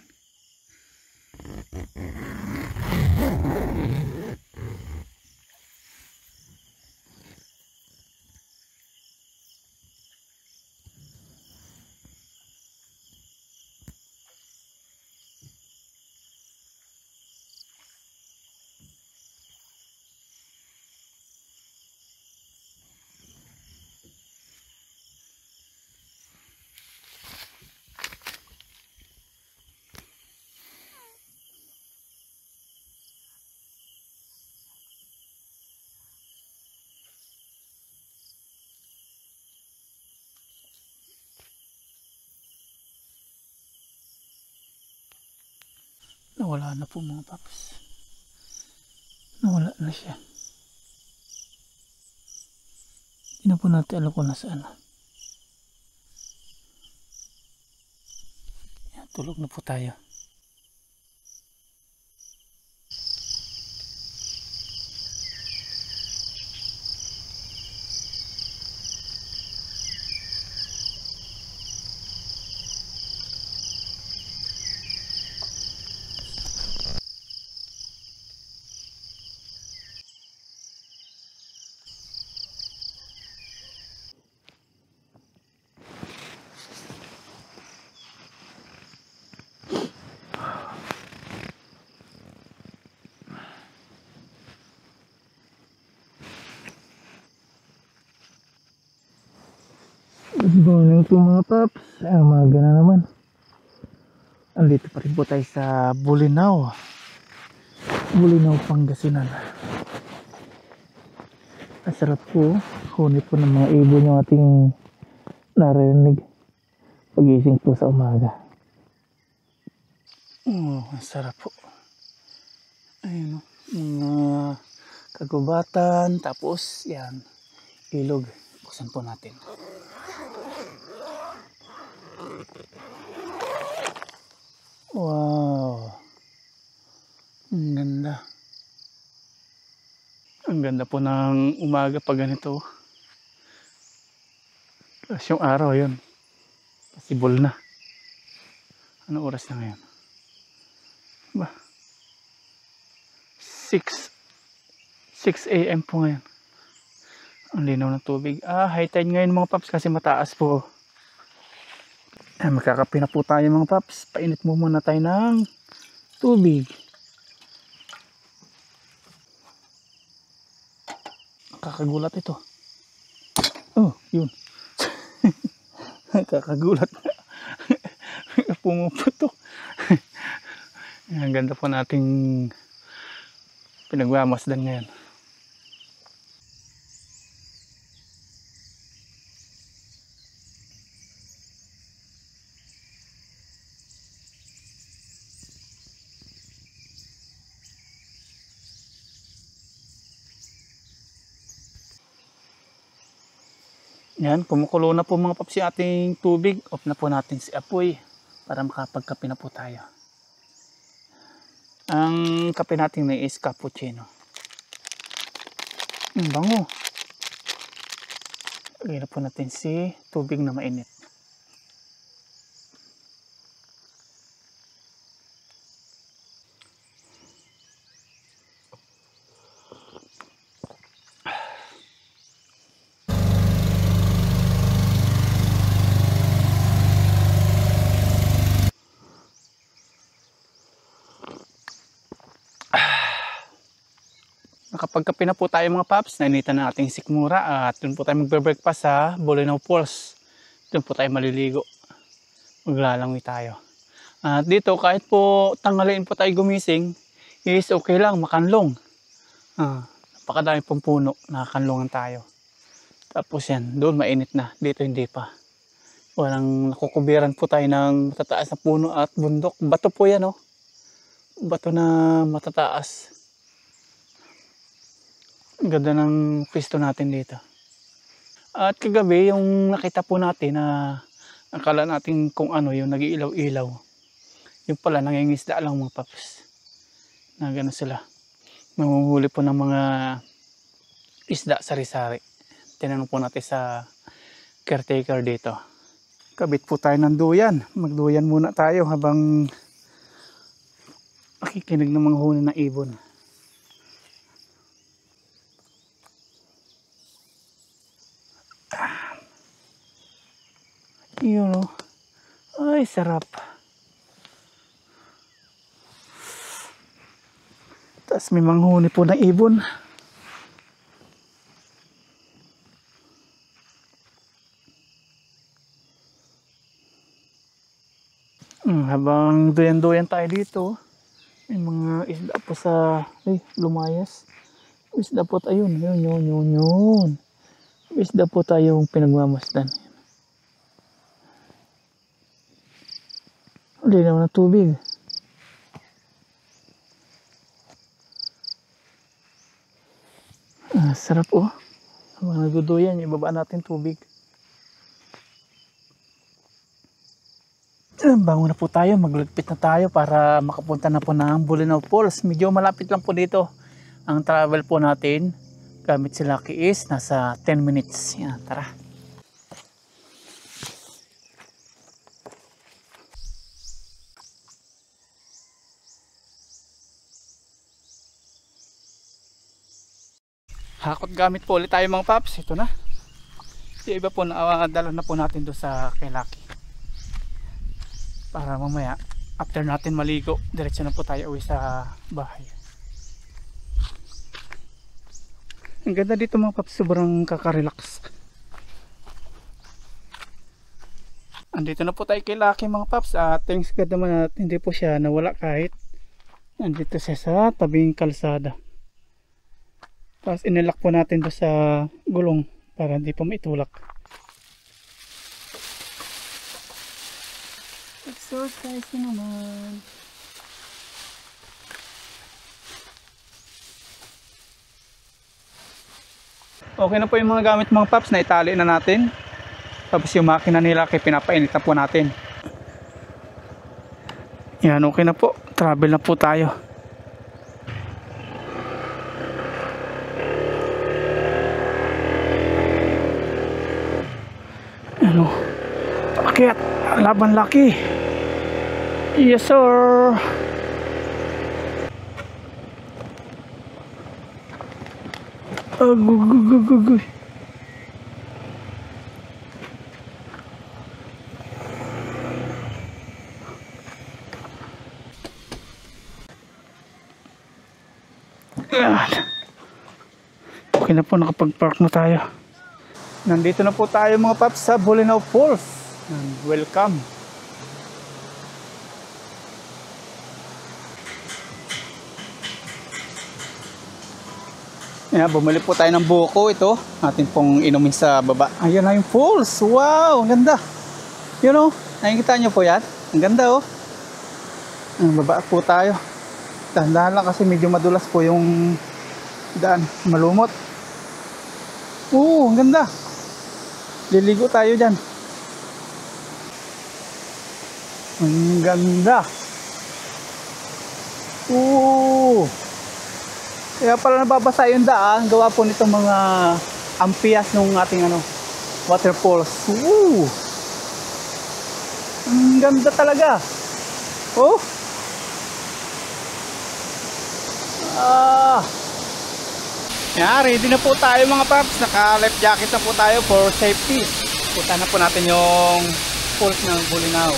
Nawala na po mga paps. Nawala na siya. Hindi na po natin alam kung nasaan na. Yan, tulog na po tayo. Good morning po mga paps. Umaga na naman. Andito pa rin po tayo sa Bolinao, Pangasinan. Ang sarap po. Hunit po ng mga ibon yung ating narinig pagising po sa umaga. Ang sarap po. Ayun o. Mga kagubatan. Tapos yan, ilog. Buksan po natin. Wow, ang ganda. Ang ganda po ng umaga pag ganito. Kasi yung araw yun, possible na. Ano oras na ngayon? Ba? 6 AM po ngayon. Ang linaw ng tubig. High tide ngayon mga paps kasi mataas po. Magkakape na po tayo mga paps. Painit mo muna tayo ng tubig. Kakagulat ito. Oh, yun. Kakagulat. Pumuputo. Ang ganda po nating pinagmamasdan ngayon. Yan, kumukulo na po mga paps yung ating tubig. Off na po natin si apoy para makapagkape na po tayo. Ang kape natin na is cappuccino. Bango. Lagyan na po natin si tubig na mainit. Nakapagkape na po tayo mga paps, nainitan na ating sikmura at doon po tayo magbe-breakfast sa Bolinao Falls. Doon po tayo maliligo. Maglalangoy tayo. At dito kahit po tanghaliin po tayo gumising, is okay lang makanlong. Napakadami pong puno, nakakanlongan tayo. Tapos yan, doon mainit na, dito hindi pa. Walang nakukubiran po tayo ng matataas na puno at bundok. Bato po yan, oh. Bato na matataas. Ang ganda ng pisto natin dito. At kagabi, yung nakita po natin na akala natin kung ano yung nag-iilaw-ilaw. Yung pala, nangingisda lang mga paps. Na gano'n sila. Nanguhuli po ng mga isda sari-sari. Tinanong po natin sa caretaker dito. Kabit po tayo ng duyan. Magduyan muna tayo habang nakikinig ng mga huni ng ibon. Yun, oh. Ay, sarap. Tapos may mga huni po ng ibon. Habang duyan-duyan tayo dito, may mga isda po sa lumayas. Isda po tayo, yun. Isda po tayong pinagmamasdan. Hindi naman na tubig. Sarap, oh. Habang nagduduyan, ibaba natin tubig. Bangon na po tayo, maglagpit na tayo para makapunta na po ng Bolinao Falls. Medyo malapit lang po dito. Ang travel po natin gamit si Lucky is nasa 10 minutes. Yan, tara. Hakot gamit po ulit tayo mga paps. Ito na. Yung iba po na dala na po natin doon sa kay Lucky. Para mamaya, after natin maligo, diretso na po tayo uwi sa bahay. Ang ganda dito mga paps, sobrang kakarelax. Andito na po tayo kay Lucky mga paps. Thanks God naman at hindi po siya nawala kahit nandito siya sa tabing kalsada. Tapos inilak po natin doon sa gulong para hindi pa maitulak. Exercise naman. Okay na po yung mga gamit mga paps na itali na natin. Tapos yung makina nila kay pinapainit na po natin. Yan, okay na po. Travel na po tayo. Ano? Pakyat. Laban Lucky. Yes sir. Guguguguguguy. Okay na po, nakapag-park na tayo. Nandito na po tayo mga paps sa Bolinao Falls. Welcome. Yan, bumili po tayo ng buko ito. Atin pong inumin sa baba. Ayan na yung falls. Wow, ang ganda. You know, nakikita nyo po yan? Ang ganda, oh. Baba po tayo. Dahan-dahan lang kasi medyo madulas po yung daan. Malumot. Oo, ang ganda. Liligo tayo dyan. Ang ganda. Oo. Kaya pala nababasa yung daan, gawa po nitong mga ampias ng ating waterfalls. Woo! Ang ganda talaga. Oh! Yan, ready na po tayo mga paps. Naka-life jacket na po tayo for safety. Punta na po natin yung falls ng Bolinao.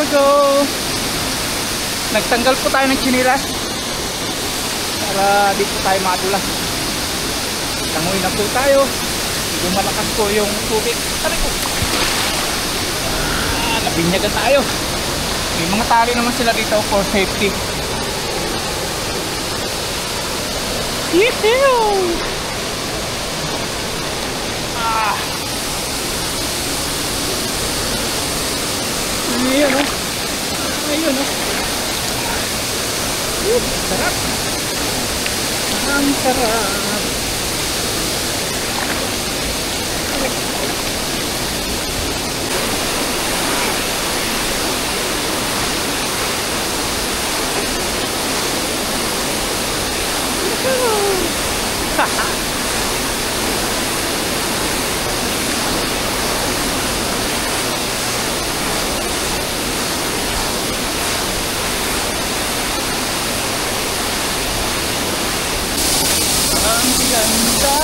So, nagtanggal po tayo ng chinilas para di po tayo madulas. Langoy na po tayo. Medyo malakas po yung tubig. Sabi ko, nabinyagan tayo. May mga tali naman sila dito for safety. Yee-hoo! Ayun o. Ayun o. Sarap. Ang sarap. Ang ganda.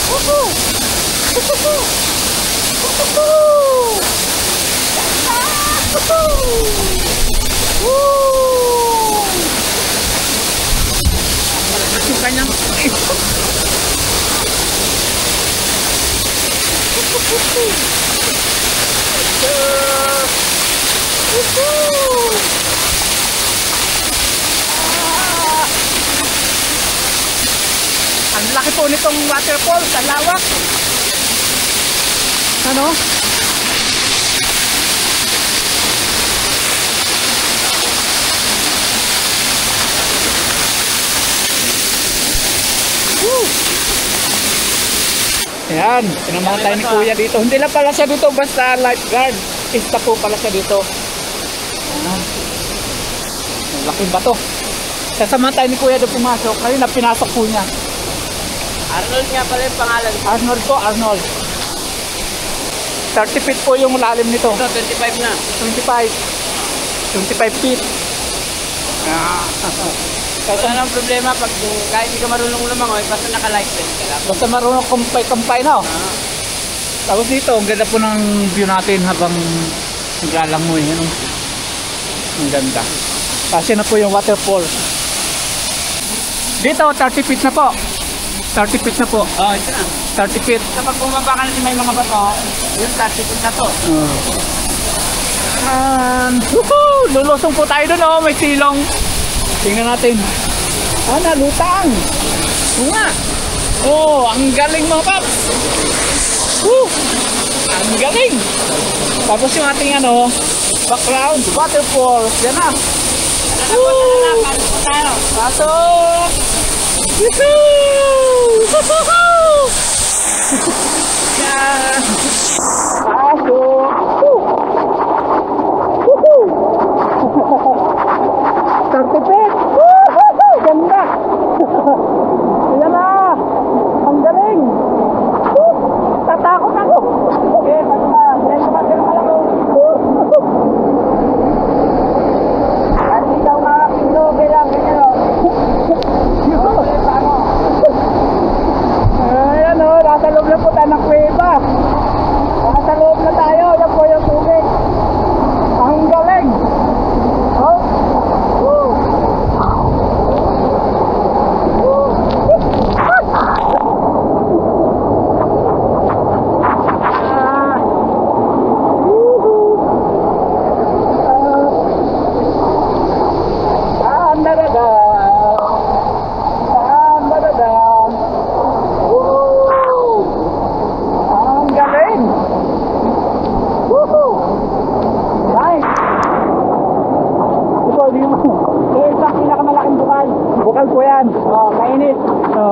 Woohoo! Woohoo! Woohoo! Ganda! Woohoo! Woo! Yung kanyang ang laki po nitong waterfall, ang lawak. Ano? Woo! Ayan, sinamahan tayo ni Kuya dito. Hindi lang pala siya dito basta lifeguard. Isa po pala siya dito. Ayan. Ang laking bato. Sasamahan tayo ni Kuya doon pumasok. Kanina pinasok po niya. Arnold nga pala yung pangalan. Arnold po, Arnold. 30 feet po yung lalim nito. Ito, 25 na. 25 feet. Wala nang problema pag kahit hindi ka marunong lumangoy, basta naka-license ka lang. Basta marunong kumpay-kumpay na. Tapos dito, ang ganda po ng view natin habang naglalangoy. Ano? Ang ganda. Kasi na po yung waterfall. Dito, 30 feet na po. 30 feet na po. Oh, ito na. 30 feet. Kapag bumaba ka na may mga bato, yung 30 feet na to. Woohoo! Lulusong po tayo doon, oh. May silong. Tingnan natin. Nalutang. Oo nga. Oh, ang galing mga paps. Woo! Ang galing. Tapos yung ating background, waterfall. Yan na. Tayo. Pasok! Woohoo! Woohoo! Yan. Pasok! Woo! Woohoo! 30 feet! Woohoo! Ganda! Ayan na! Ang galing! Woo! Tatakot ako! Okay, basta. Diyan ka lang ako. At ikaw makakapito, kailangan ganyan o. Ayan o, nasa loob na po tayo ng kuweba. Nasa loob na tayo, yan po yung tubig. Ang galing! Oh! Woo! Woo! Ang galing! Woohoo! Nice! Ito, di mo. Ito ang pinakamalaking bukal. Bukal po yan. Mainit.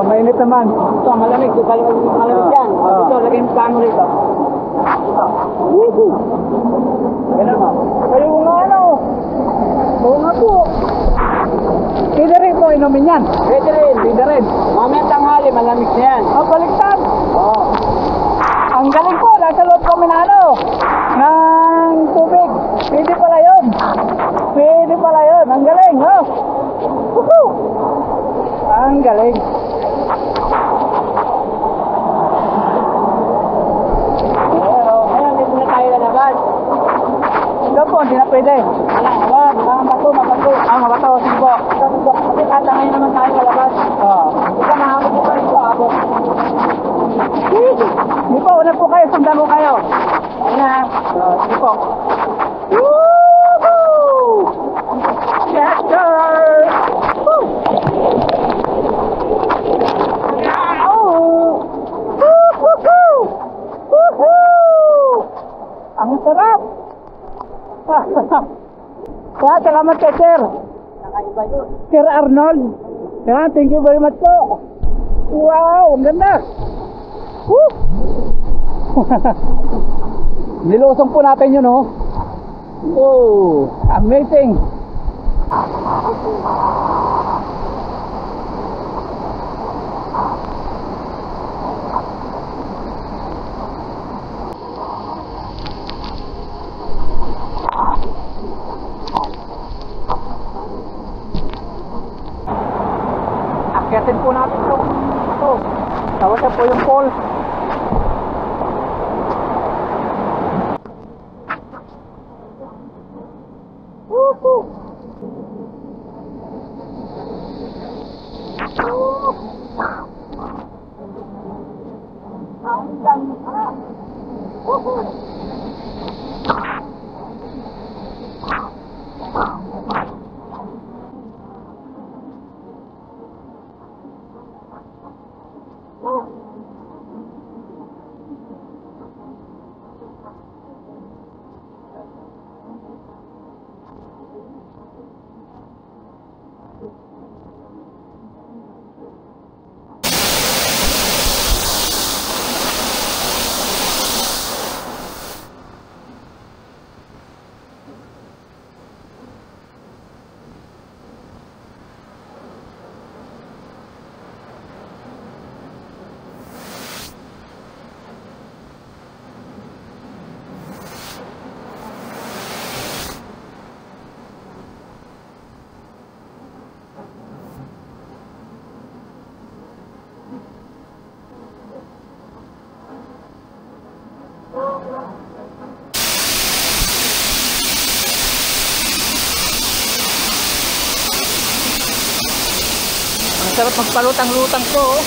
Mainit naman. Ito, malamig. Malamig yan. Ito, lagay mo kamo rito. Ito. Woohoo! Ganun mo. Kayo nga Oo nga po. Pwede rin po inumin yan. Pwede rin. Pwede rin. Mamaya tanghali, malamig na yan. Baliktad. Oo. Ang galing po. Nasa loob kami na ng tubig. Pwede pala yun. Pwede pala yun. Ang galing. Woohoo! Ang galing. Ngayon, dito na tayo lalabas. pwede. Ah, mabato. Sige po. Tatangay naman tayo sa labas. Ika mahabot ko kayo sa abot. Sige po, una po kayo. Sundan ko kayo. Sige po. Woohoo! Yes, sir! Woo! Woohoo! Woohoo! Ang sarap! Kaya, salamat kay Sir. Nakaiba yun. Sir Arnold. Yan, thank you very much po. Wow, ang ganda. Woo! Nilusong po natin yun, oh. Oh, amazing. Akyatin po natin ito. Tapos na po yung pole. Woohoo! Ang sarap magpalutang-lutang to, oh.